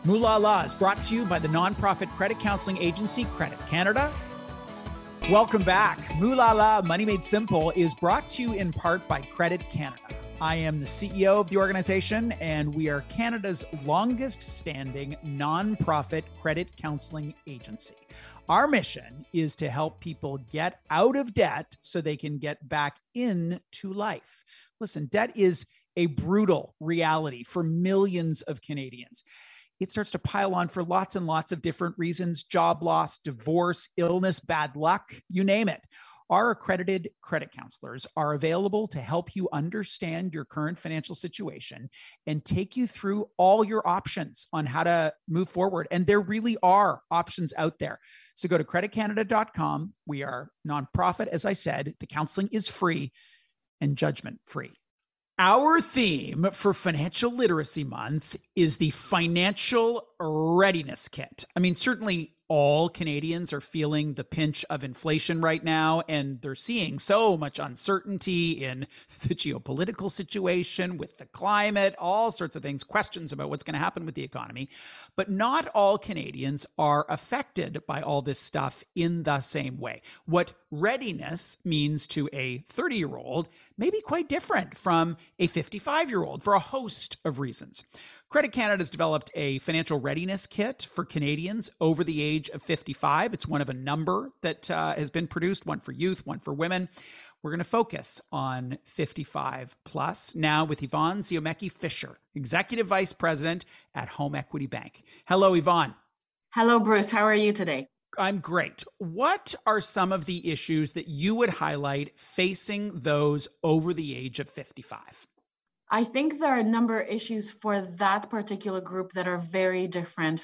Moolala is brought to you by the nonprofit credit counseling agency Credit Canada. Welcome back. Moolala, Money Made Simple, is brought to you in part by Credit Canada. I am the CEO of the organization, and we are Canada's longest standing nonprofit credit counseling agency. Our mission is to help people get out of debt so they can get back into life. Listen, debt is a brutal reality for millions of Canadians. It starts to pile on for lots and lots of different reasons: job loss, divorce, illness, bad luck, you name it. Our accredited credit counselors are available to help you understand your current financial situation and take you through all your options on how to move forward. And there really are options out there. So go to creditcanada.com. We are nonprofit, as I said. The counseling is free and judgment free. Our theme for Financial Literacy Month is the Financial Readiness Kit. I mean, certainly all Canadians are feeling the pinch of inflation right now, and they're seeing so much uncertainty in the geopolitical situation, with the climate, all sorts of things, questions about what's going to happen with the economy. But not all Canadians are affected by all this stuff in the same way. What readiness means to a 30-year-old may be quite different from a 55-year-old for a host of reasons. Credit Canada has developed a financial readiness kit for Canadians over the age of 55. It's one of a number that has been produced, one for youth, one for women. We're going to focus on 55 plus now with Yvonne Ziomecki-Fisher, Executive Vice President at HomeEquity Bank. Hello, Yvonne. Hello, Bruce. How are you today? I'm great. What are some of the issues that you would highlight facing those over the age of 55? I think there are a number of issues for that particular group that are very different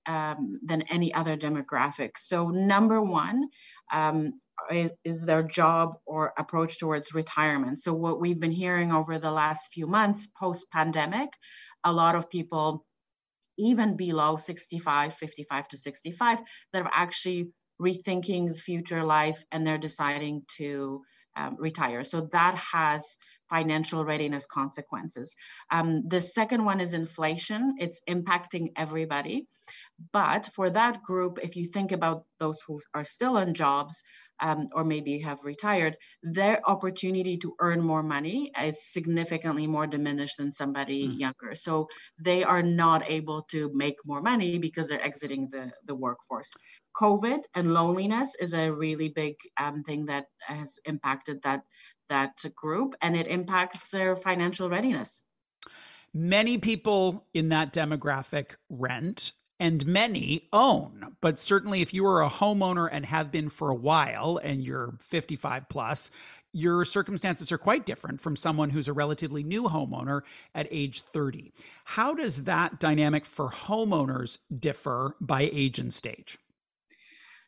than any other demographic. So number one is their job or approach towards retirement. So what we've been hearing over the last few months post-pandemic, a lot of people, even below 65, 55 to 65, that are actually rethinking the future life and they're deciding to retire. So that has financial readiness consequences. The second one is inflation. It's impacting everybody. But for that group, if you think about those who are still in jobs or maybe have retired, their opportunity to earn more money is significantly more diminished than somebody younger. So they are not able to make more money because they're exiting the workforce. COVID and loneliness is a really big thing that has impacted that group, and it impacts their financial readiness. Many people in that demographic rent and many own, but certainly if you are a homeowner and have been for a while and you're 55 plus, your circumstances are quite different from someone who's a relatively new homeowner at age 30. How does that dynamic for homeowners differ by age and stage?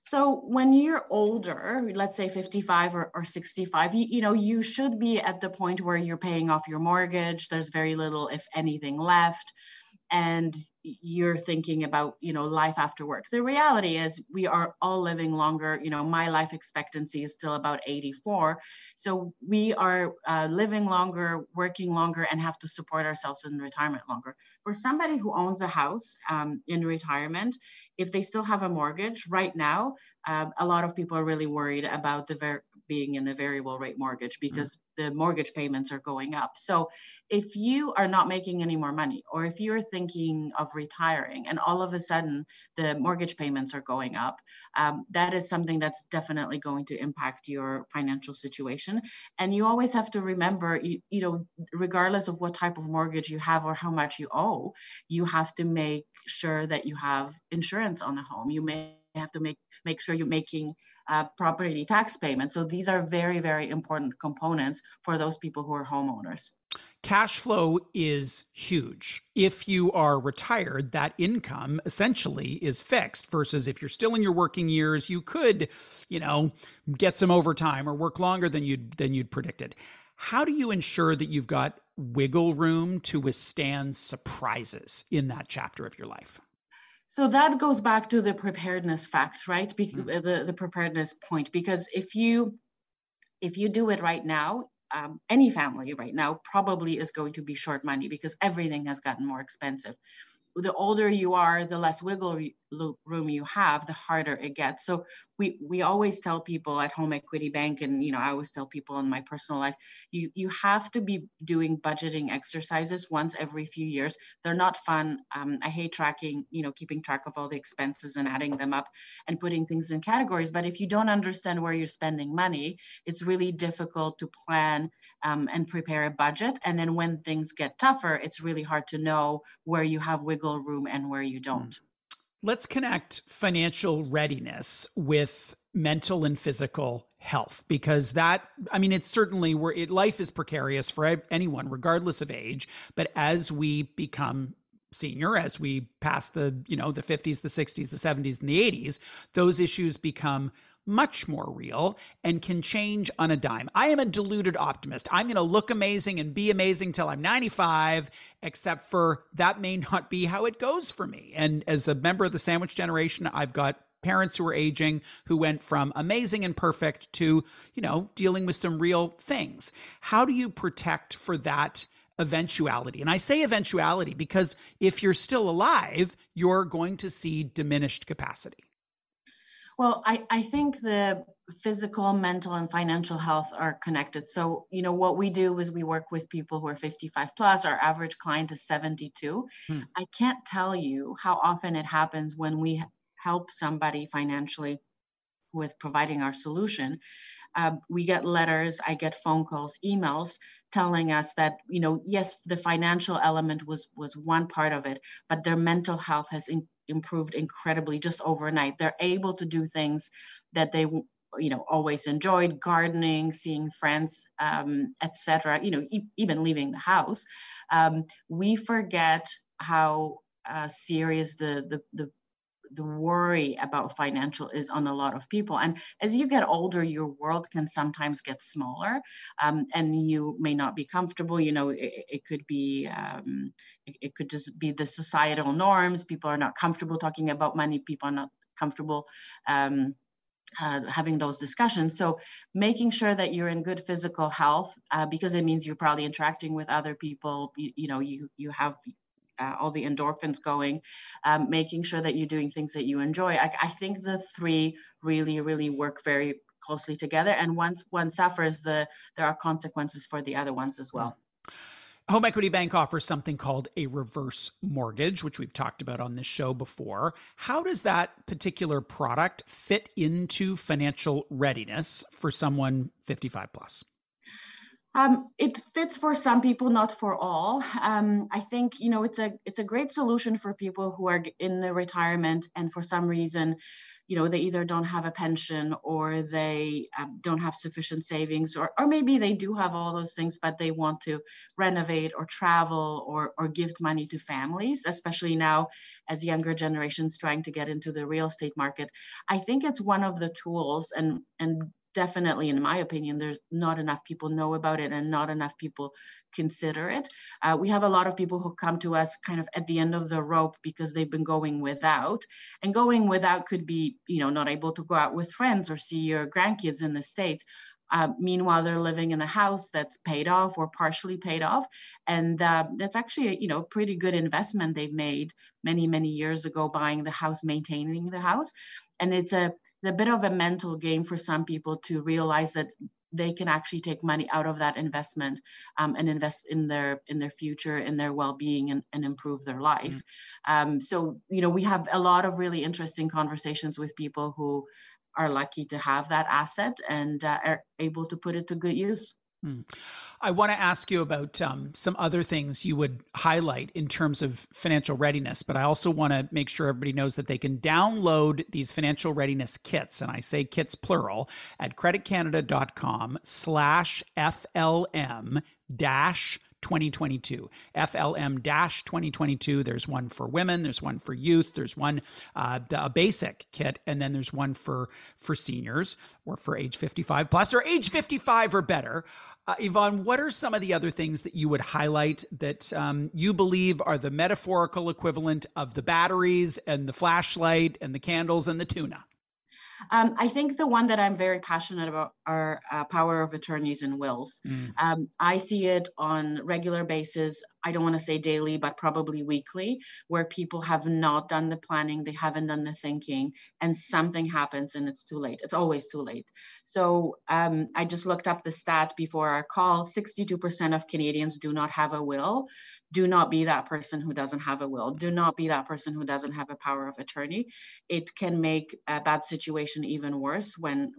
So when you're older, let's say 55 or 65, you should be at the point where you're paying off your mortgage. There's very little, if anything, left. And you're thinking about, life after work. The reality is we are all living longer. My life expectancy is still about 84. So we are living longer, working longer, and have to support ourselves in retirement longer. For somebody who owns a house in retirement, if they still have a mortgage right now, a lot of people are really worried about being in a variable rate mortgage because the mortgage payments are going up. So if you are not making any more money, or if you're thinking of retiring and all of a sudden the mortgage payments are going up, that is something that's definitely going to impact your financial situation. And you always have to remember, regardless of what type of mortgage you have or how much you owe, you have to make sure that you have insurance on the home. You may have to make sure you're making property tax payments. So these are very, very important components for those people who are homeowners. Cash flow is huge. If you are retired, that income essentially is fixed versus if you're still in your working years, you could, get some overtime or work longer than you'd predicted. How do you ensure that you've got wiggle room to withstand surprises in that chapter of your life? So that goes back to the preparedness fact, right? The preparedness point, because if you do it right now, any family right now probably is going to be short money because everything has gotten more expensive. the older you are, the less wiggle room you have, the harder it gets. So we always tell people at HomeEquity Bank, and I always tell people in my personal life, you have to be doing budgeting exercises once every few years. They're not fun. I hate tracking, keeping track of all the expenses and adding them up and putting things in categories. But if you don't understand where you're spending money, it's really difficult to plan and prepare a budget. And then when things get tougher, it's really hard to know where you have wiggle room and where you don't. Let's connect financial readiness with mental and physical health, because it's certainly life is precarious for anyone, regardless of age. But as we become senior, as we pass the 50s, the 60s, the 70s, and the 80s, those issues become much more real and can change on a dime. I am a deluded optimist. I'm going to look amazing and be amazing till I'm 95, except for that may not be how it goes for me. And as a member of the sandwich generation, I've got parents who are aging who went from amazing and perfect to, dealing with some real things. How do you protect for that eventuality? And I say eventuality because if you're still alive, you're going to see diminished capacity. Well, I think the physical, mental, and financial health are connected. So, what we do is we work with people who are 55 plus. Our average client is 72. I can't tell you how often it happens when we help somebody financially with providing our solution. We get letters, I get phone calls, emails telling us that, yes, the financial element was one part of it, but their mental health has improved incredibly just overnight. They're able to do things that they always enjoyed: gardening, seeing friends, etc. Even leaving the house. We forget how serious the worry about financial is on a lot of people. And as you get older, your world can sometimes get smaller, and you may not be comfortable. It could be, it could just be the societal norms. People are not comfortable talking about money. People are not comfortable having those discussions. So making sure that you're in good physical health, because it means you're probably interacting with other people. You have all the endorphins going, making sure that you're doing things that you enjoy. I think the three really, really work very closely together. And once one suffers, there are consequences for the other ones as well. HomeEquity Bank offers something called a reverse mortgage, which we've talked about on this show before. How does that particular product fit into financial readiness for someone 55 plus? It fits for some people, not for all. I think, it's a great solution for people who are in the retirement and for some reason, they either don't have a pension or they don't have sufficient savings, or maybe they do have all those things, but they want to renovate or travel or give money to families, especially now as younger generations trying to get into the real estate market. I think it's one of the tools, and definitely, in my opinion, there's not enough people know about it and not enough people consider it. We have a lot of people who come to us kind of at the end of the rope because they've been going without. And going without could be, not able to go out with friends or see your grandkids in the States. Meanwhile, they're living in a house that's paid off or partially paid off. And that's actually, a pretty good investment they've made many, many years ago, buying the house, maintaining the house. And it's a bit of a mental game for some people to realize that they can actually take money out of that investment and invest in their future, in their well-being, and improve their life. So, we have a lot of really interesting conversations with people who are lucky to have that asset and are able to put it to good use. I want to ask you about some other things you would highlight in terms of financial readiness, but I also want to make sure everybody knows that they can download these financial readiness kits, and I say kits plural, at creditcanada.com/FLM-2022. FLM-2022. There's one for women, there's one for youth, there's one, a basic kit, and then there's one for seniors or for age 55 plus or age 55 or better. Yvonne, what are some of the other things that you would highlight that you believe are the metaphorical equivalent of the batteries and the flashlight and the candles and the tuna? I think the one that I'm very passionate about are power of attorneys and wills. I see it on a regular basis. I don't want to say daily, but probably weekly, where people have not done the planning, they haven't done the thinking, and something happens and it's too late. It's always too late. So I just looked up the stat before our call. 62% of Canadians do not have a will. Do not be that person who doesn't have a will. Do not be that person who doesn't have a power of attorney. It can make a bad situation even worse when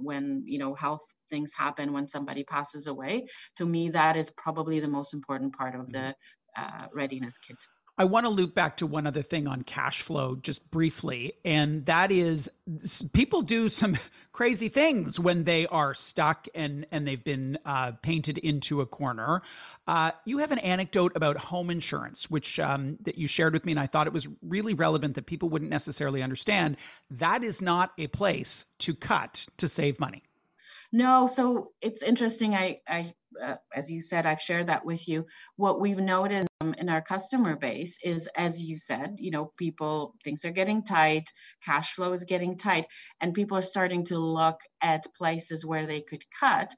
health things happen, when somebody passes away. To me, that is probably the most important part of the Readiness Kit. I want to loop back to one other thing on cash flow just briefly, and that is people do some crazy things when they are stuck and they've been painted into a corner. You have an anecdote about home insurance, which that you shared with me, and I thought it was really relevant that people wouldn't necessarily understand. That is not a place to cut to save money. No, so it's interesting. I as you said, I've shared that with you. What we've noted in our customer base is, as you said, things are getting tight, cash flow is getting tight, and people are starting to look at places where they could cut.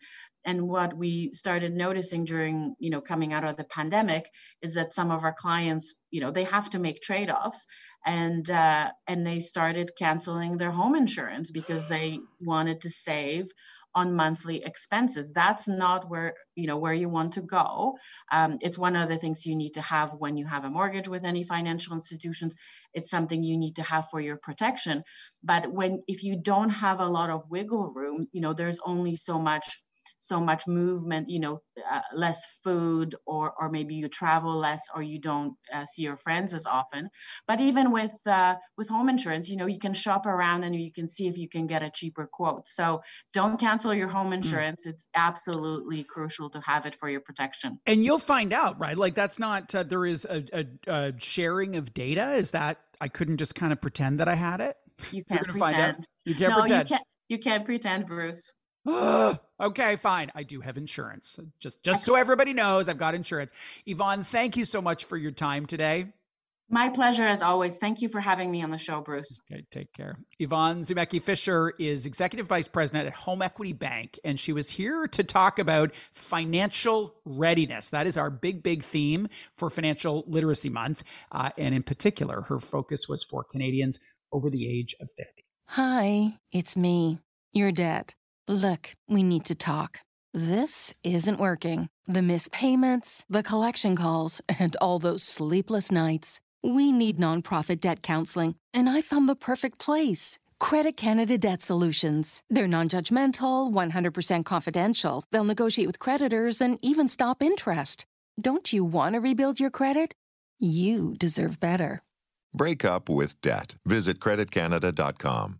And what we started noticing during, coming out of the pandemic is that some of our clients, they have to make trade-offs, and they started canceling their home insurance because they wanted to save on monthly expenses. That's not where you want to go. It's one of the things you need to have when you have a mortgage with any financial institutions. It's something you need to have for your protection. But if you don't have a lot of wiggle room, there's only so much movement, less food, or maybe you travel less, or you don't see your friends as often. But even with home insurance, you can shop around and you can see if you can get a cheaper quote. So don't cancel your home insurance. It's absolutely crucial to have it for your protection. And you'll find out, right? Like that's not, there is a sharing of data. Is that I couldn't just kind of pretend that I had it? You can't pretend. Find out. You can't pretend. You can't pretend, Bruce. Okay, fine. I do have insurance. Just so everybody knows, I've got insurance. Yvonne, thank you so much for your time today. My pleasure, as always. Thank you for having me on the show, Bruce. Okay, take care. Yvonne Ziomecki-Fisher is Executive Vice President at HomeEquity Bank, and she was here to talk about financial readiness. That is our big theme for Financial Literacy Month. And in particular, her focus was for Canadians over the age of 50. Hi, it's me, your dad. Look, we need to talk. This isn't working. The missed payments, the collection calls, and all those sleepless nights. We need nonprofit debt counseling, and I found the perfect place. Credit Canada Debt Solutions. They're non-judgmental, 100% confidential. They'll negotiate with creditors and even stop interest. Don't you want to rebuild your credit? You deserve better. Break up with debt. Visit creditcanada.com.